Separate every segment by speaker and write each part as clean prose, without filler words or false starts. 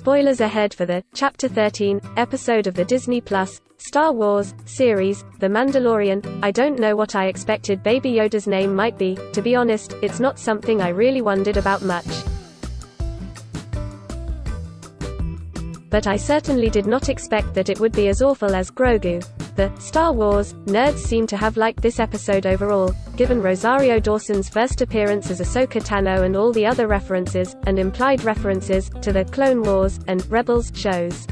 Speaker 1: Spoilers ahead for the Chapter 13 episode of the Disney Plus Star Wars series, The Mandalorian. I don't know what I expected Baby Yoda's name might be. To be honest, it's not something I really wondered about much. But I certainly did not expect that it would be as awful as Grogu. The Star Wars nerds seem to have liked this episode overall, given Rosario Dawson's first appearance as Ahsoka Tano and all the other references, and implied references, to the Clone Wars and Rebels shows.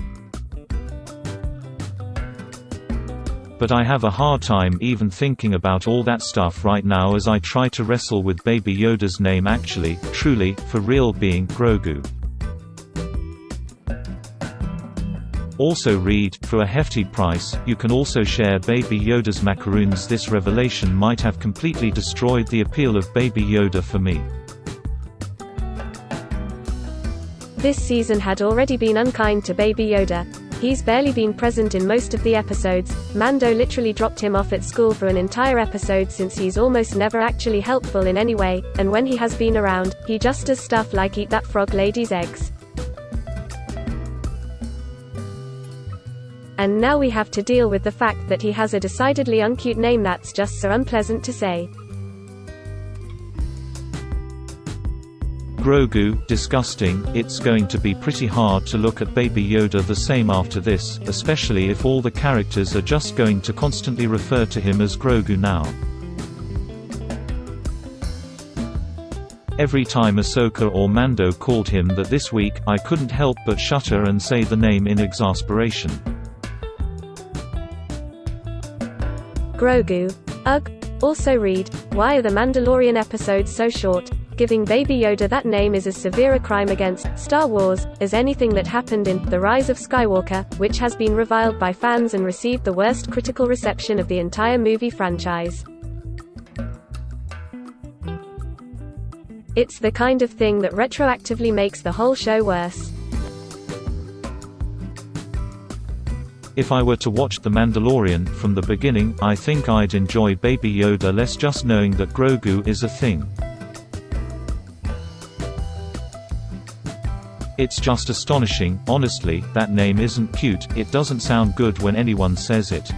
Speaker 2: But I have a hard time even thinking about all that stuff right now as I try to wrestle with Baby Yoda's name actually, truly, for real being Grogu. Also read, for a hefty price, you can also share Baby Yoda's macaroons. This revelation might have completely destroyed the appeal of Baby Yoda for me.
Speaker 1: This season had already been unkind to Baby Yoda. He's barely been present in most of the episodes. Mando literally dropped him off at school for an entire episode since he's almost never actually helpful in any way, and when he has been around, he just does stuff like eat that frog lady's eggs. And now we have to deal with the fact that he has a decidedly uncute name that's just so unpleasant to say.
Speaker 2: Grogu, disgusting. It's going to be pretty hard to look at Baby Yoda the same after this, especially if all the characters are just going to constantly refer to him as Grogu now. Every time Ahsoka or Mando called him that this week, I couldn't help but shudder and say the name in exasperation.
Speaker 1: Grogu. Ugh. Also read, why are the Mandalorian episodes so short? Giving Baby Yoda that name is as severe a crime against Star Wars as anything that happened in The Rise of Skywalker, which has been reviled by fans and received the worst critical reception of the entire movie franchise. It's the kind of thing that retroactively makes the whole show worse.
Speaker 2: If I were to watch The Mandalorian from the beginning, I think I'd enjoy Baby Yoda less just knowing that Grogu is a thing. It's just astonishing, honestly, that name isn't cute, it doesn't sound good when anyone says it.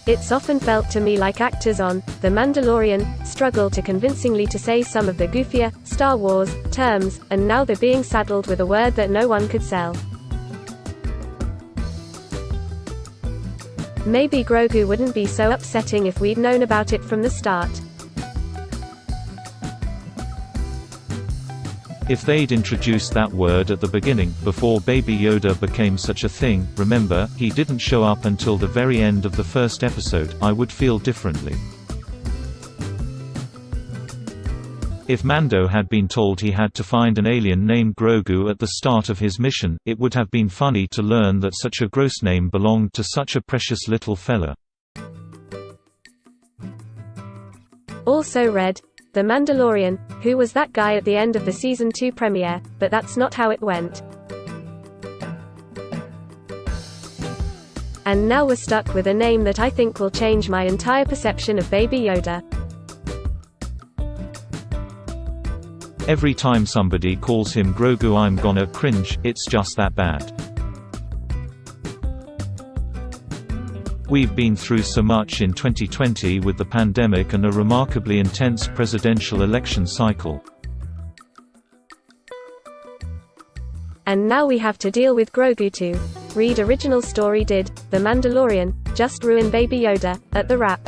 Speaker 1: It's often felt to me like actors on The Mandalorian struggle to convincingly to say some of the goofier Star Wars terms, and now they're being saddled with a word that no one could sell. Maybe Grogu wouldn't be so upsetting if we'd known about it from the start.
Speaker 2: If they'd introduced that word at the beginning, before Baby Yoda became such a thing, remember, he didn't show up until the very end of the first episode, I would feel differently. If Mando had been told he had to find an alien named Grogu at the start of his mission, it would have been funny to learn that such a gross name belonged to such a precious little fella.
Speaker 1: Also read, The Mandalorian, who was that guy at the end of the Season 2 premiere, but that's not how it went. And now we're stuck with a name that I think will change my entire perception of Baby Yoda.
Speaker 2: Every time somebody calls him Grogu I'm gonna cringe, it's just that bad. We've been through so much in 2020 with the pandemic and a remarkably intense presidential election cycle.
Speaker 1: And now we have to deal with Grogu too. Read original story. Did The Mandalorian just ruin Baby Yoda? At the wrap.